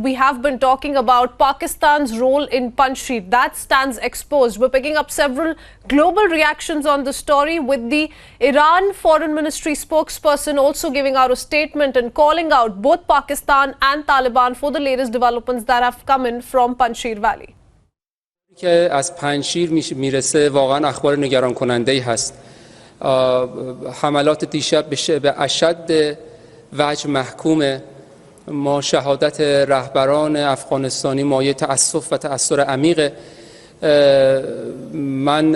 we have been talking about Pakistan's role in Panjshir. That stands exposed. We're picking up several global reactions on the story, with the Iran Foreign Ministry spokesperson also giving out a statement and calling out both Pakistan and Taliban for the latest developments that have come in from Panjshir Valley. که از پنجشیر میرسه واقعا اخبار نگران کننده ای هست. حملات دیشب به اشد وجه محکومه. ما شهادت رهبران افغانستانی مایه تأسف و تأثیر عمیقه. من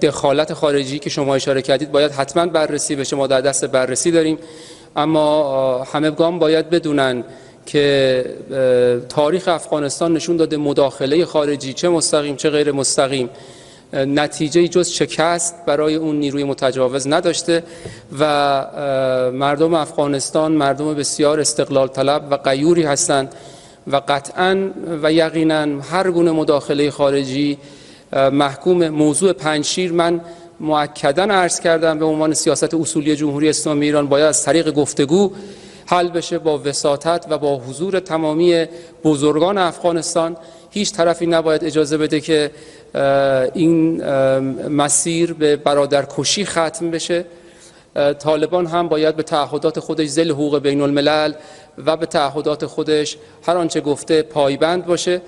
دخالت خارجی که شما اشاره کردید باید حتما بررسی بشه، ما در دست بررسی داریم، اما همگان باید بدونن که تاریخ افغانستان نشون داده مداخله خارجی چه مستقیم چه غیر مستقیم نتیجه جز شکست برای اون نیروی متجاوز نداشته و مردم افغانستان مردم بسیار استقلال طلب و غیوری هستند و قطعاً و یقیناً هر گونه مداخله خارجی محکوم. موضوع پنجشیر من مؤکداً عرض کردم به عنوان سیاست اصولی جمهوری اسلامی ایران باید از طریق گفتگو حل بشه، با وساطت و با حضور تمامی بزرگان افغانستان. هیچ طرفی نباید اجازه بده که این مسیر به برادرکشی ختم بشه. طالبان هم باید به تعهدات خودش ذیل حقوق بین الملل و به تعهدات خودش هر آنچه گفته پایبند باشه.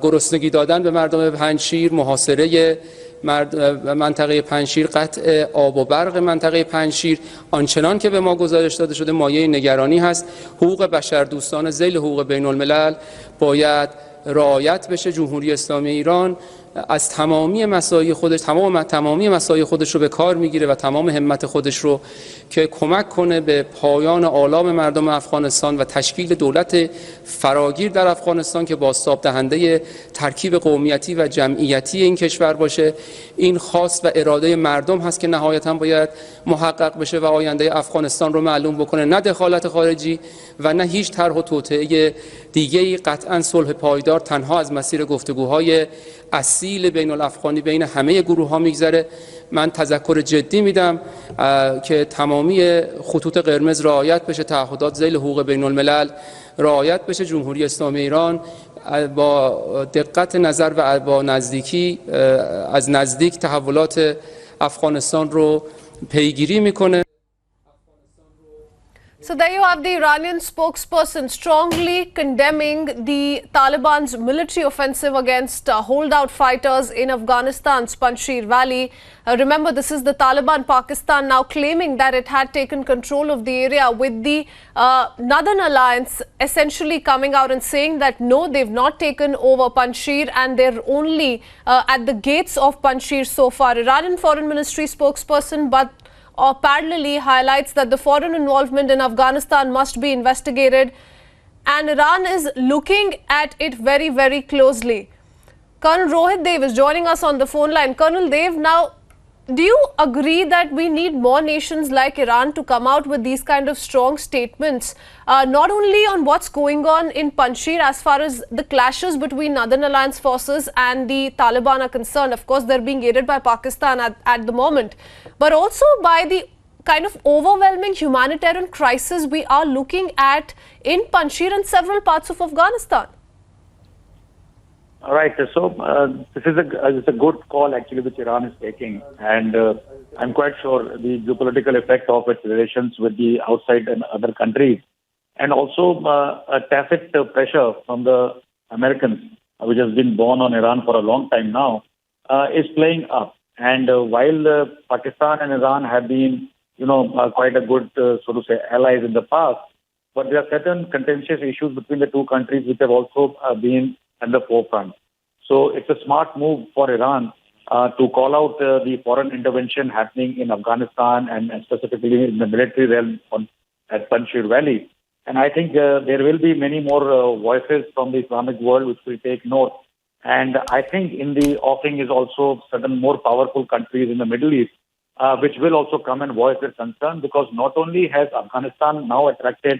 گرسنگی دادن به مردم پنجشیر، محاصره منطقه پنجشیر، قطع آب و برق منطقه پنجشیر آنچنان که به ما گزارش داده شده مایه نگرانی هست. حقوق بشردوستان ذیل حقوق بین الملل باید رعایت بشه. جمهوری اسلامی ایران از تمامی مساعی خودش تمامی مساعی خودش رو به کار میگیره و تمام همت خودش رو که کمک کنه به پایان آلام مردم افغانستان و تشکیل دولت فراگیر در افغانستان که بازتاب دهنده ترکیب قومیتی و جمعیتی این کشور باشه. این خواست و اراده مردم هست که نهایتاً باید محقق بشه و آینده افغانستان رو معلوم بکنه، نه دخالت خارجی و نه هیچ طرح و توطئه دیگه‌ای. قطعاً صلح پایدار تنها از مسیر گفتگوهای اصیل بین الافغانی بین همه گروه‌ها میگذره. من تذکر جدی میدم که تمامی خطوط قرمز رعایت بشه، تعهدات ذیل حقوق بین الملل رعایت بشه. جمهوری اسلامی ایران با دقت نظر و با نزدیکی از نزدیک تحولات افغانستان رو پیگیری میکنه. So there you have the Iranian spokesperson strongly condemning the Taliban's military offensive against holdout fighters in Afghanistan's Panjshir Valley. Remember, this is the Taliban Pakistan now claiming that it had taken control of the area, with the Northern Alliance essentially coming out and saying that no, they've not taken over Panjshir and they're only at the gates of Panjshir so far. Iranian Foreign Ministry spokesperson but parallelly highlights that the foreign involvement in Afghanistan must be investigated and Iran is looking at it very, very closely. Colonel Rohit Dev is joining us on the phone line. Colonel Dev, now, do you agree that we need more nations like Iran to come out with these kind of strong statements, not only on what's going on in Panjshir as far as the clashes between Northern Alliance forces and the Taliban are concerned? Of course, they're being aided by Pakistan at the moment, but also by the kind of overwhelming humanitarian crisis we are looking at in Panjshir and several parts of Afghanistan. All right, so this is a good call actually which Iran is taking, and I'm quite sure the geopolitical effect of its relations with the outside and other countries, and also a tacit pressure from the Americans, which has been borne on Iran for a long time now, is playing up. And while Pakistan and Iran have been, quite a good, so to say, allies in the past, but there are certain contentious issues between the two countries which have also been at the forefront. So it's a smart move for Iran to call out the foreign intervention happening in Afghanistan and specifically in the military realm at Panjshir Valley. And I think there will be many more voices from the Islamic world which will take note. And I think in the offing is also certain more powerful countries in the Middle East, which will also come and voice their concern, because not only has Afghanistan now attracted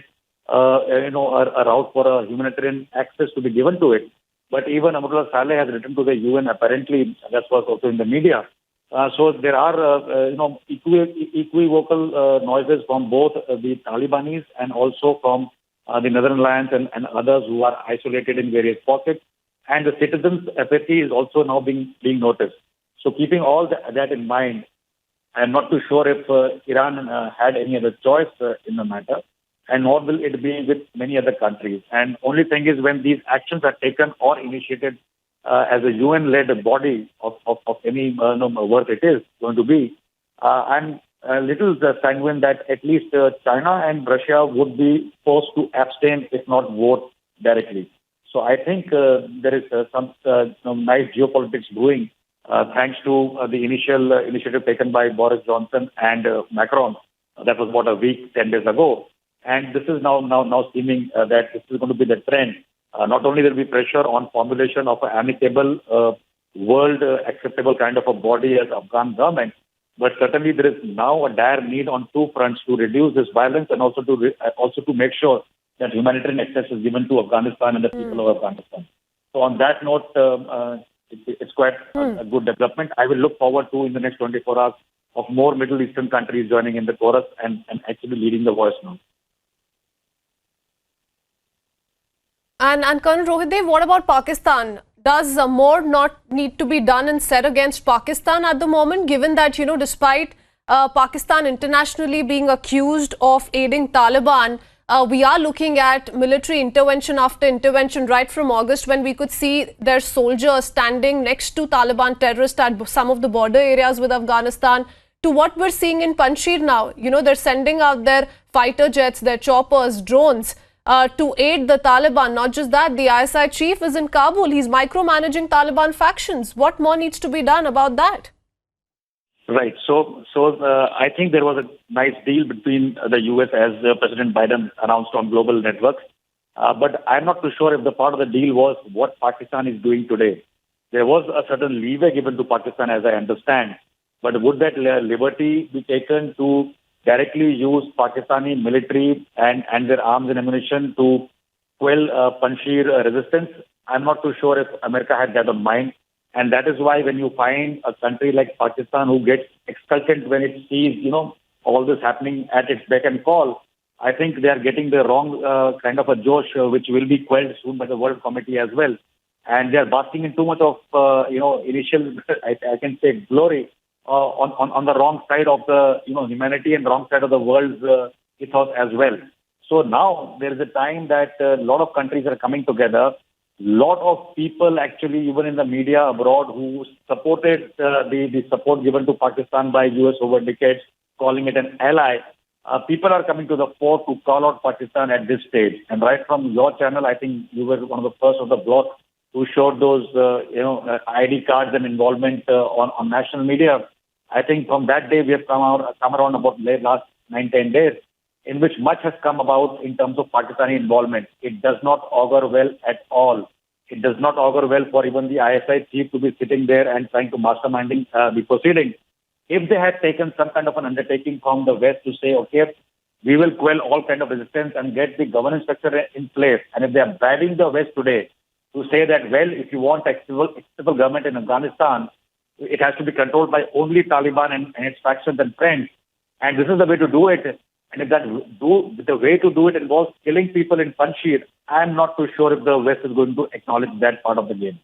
a route for a humanitarian access to be given to it, but even Amrullah Saleh has written to the UN, apparently, that was also in the media. So there are, equivocal noises from both the Talibanis and also from the Northern Alliance and others who are isolated in various pockets. And the citizens' apathy is also now being noticed. So keeping all that in mind, I'm not too sure if Iran had any other choice in the matter, and nor will it be with many other countries. And only thing is when these actions are taken or initiated as a UN-led body of any worth it is going to be, I'm a little sanguine that at least China and Russia would be forced to abstain, if not vote directly. So I think there is some nice geopolitics brewing thanks to the initial initiative taken by Boris Johnson and Macron. That was about a week, 10 days ago. And this is now seeming that this is going to be the trend. Not only there will be pressure on formulation of an amicable, world acceptable kind of a body as Afghan government, but certainly there is now a dire need on two fronts to reduce this violence and also to make sure that humanitarian access is given to Afghanistan and the people of Afghanistan. So on that note, it's quite a good development. I will look forward to in the next 24 hours of more Middle Eastern countries joining in the chorus and actually leading the voice now. And Colonel Rohitdev, what about Pakistan? Does more not need to be done and said against Pakistan at the moment, given that, despite Pakistan internationally being accused of aiding Taliban, we are looking at military intervention after intervention right from August, when we could see their soldiers standing next to Taliban terrorists at some of the border areas with Afghanistan, to what we're seeing in Panjshir now. They're sending out their fighter jets, their choppers, drones to aid the Taliban. Not just that, the ISI chief is in Kabul. He's micromanaging Taliban factions. What more needs to be done about that? Right. So I think there was a nice deal between the U.S. as President Biden announced on global networks. But I'm not too sure if the part of the deal was what Pakistan is doing today. There was a certain leeway given to Pakistan, as I understand. But would that liberty be taken to directly use Pakistani military and their arms and ammunition to quell Panjshir resistance? I'm not too sure if America had that in mind. And that is why when you find a country like Pakistan who gets exultant when it sees, all this happening at its beck and call, I think they are getting the wrong kind of a josh, which will be quelled soon by the World Committee as well. And they are basking in too much of, initial, I can say, glory on the wrong side of the, humanity and wrong side of the world's ethos as well. So now there is a time that a lot of countries are coming together. Lot of people actually, even in the media abroad, who supported the support given to Pakistan by US over decades, calling it an ally. People are coming to the fore to call out Pakistan at this stage. And right from your channel, I think you were one of the first of the block who showed those, ID cards and involvement on national media. I think from that day we have come around about last 9-10 days, in which much has come about in terms of Pakistani involvement. It does not augur well at all. It does not augur well for even the ISI chief to be sitting there and trying to masterminding the proceedings. If they had taken some kind of an undertaking from the West to say, okay, we will quell all kind of resistance and get the governance structure in place, and if they are bribing the West today to say that, well, if you want acceptable government in Afghanistan, it has to be controlled by only Taliban and its factions and friends, and this is the way to do it. And if the way to do it involves killing people in Panjshir, I'm not too sure if the West is going to acknowledge that part of the game.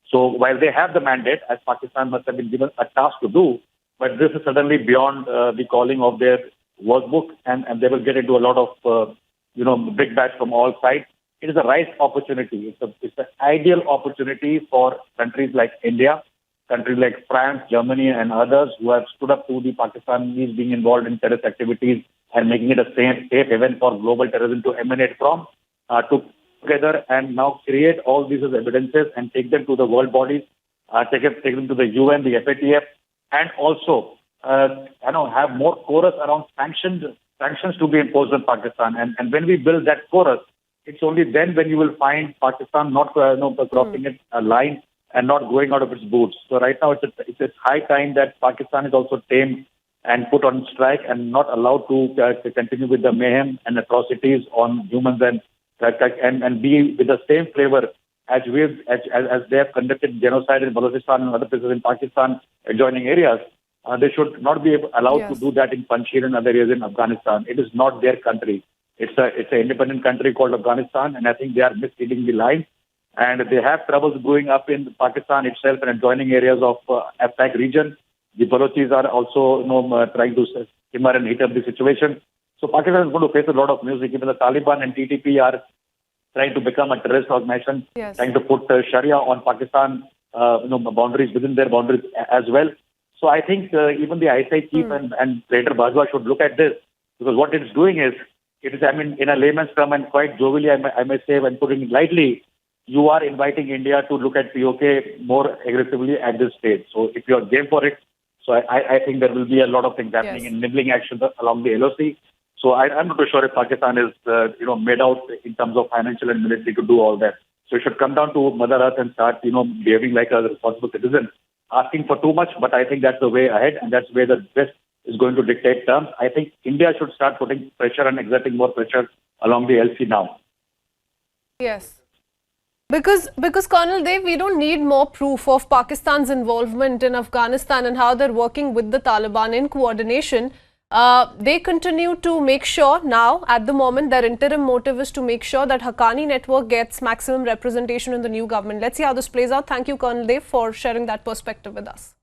So while they have the mandate, as Pakistan must have been given a task to do, but this is suddenly beyond the calling of their workbook, and they will get into a lot of big bats from all sides. It is a right opportunity. It's an ideal opportunity for countries like India, countries like France, Germany, and others who have stood up to the Pakistanis being involved in terrorist activities and making it a safe haven for global terrorism to emanate from, to together and now create all these as evidences and take them to the world bodies, take them to the UN, the FATF, and also have more chorus around sanctions to be imposed on Pakistan. And when we build that chorus, it's only then when you will find Pakistan not crossing its line and not going out of its boots. So right now it's high time that Pakistan is also tamed and put on strike and not allowed to continue with the mayhem and atrocities on humans and be with the same flavor as they have conducted genocide in Balochistan and other places in Pakistan adjoining areas. They should not be allowed to do that in Panjshir and other areas in Afghanistan. It is not their country. It's an independent country called Afghanistan, and I think they are misleading the line. And they have troubles growing up in Pakistan itself and adjoining areas of AFPAC region. The Balochis are also trying to simmer and heat up the situation. So Pakistan is going to face a lot of music. Even the Taliban and TTP are trying to become a terrorist organization, Yes. trying to put Sharia on Pakistan, boundaries within their boundaries as well. So I think even the ISI chief and Trader Bajwa should look at this, because what it's doing is, in a layman's term and quite jovially, I may say, when putting it lightly, you are inviting India to look at POK more aggressively at this stage. So if you are game for it, so I think there will be a lot of things happening Yes. in nibbling actions along the LOC. So I'm not too sure if Pakistan is, made out in terms of financial and military to do all that. So it should come down to Mother Earth and start, behaving like a responsible citizen, asking for too much. But I think that's the way ahead, and that's where the West is going to dictate terms. I think India should start putting pressure and exerting more pressure along the LC now. Yes. Because Colonel Dev, we don't need more proof of Pakistan's involvement in Afghanistan and how they're working with the Taliban in coordination. They continue to make sure now, at the moment, their interim motive is to make sure that Haqqani network gets maximum representation in the new government. Let's see how this plays out. Thank you, Colonel Dev, for sharing that perspective with us.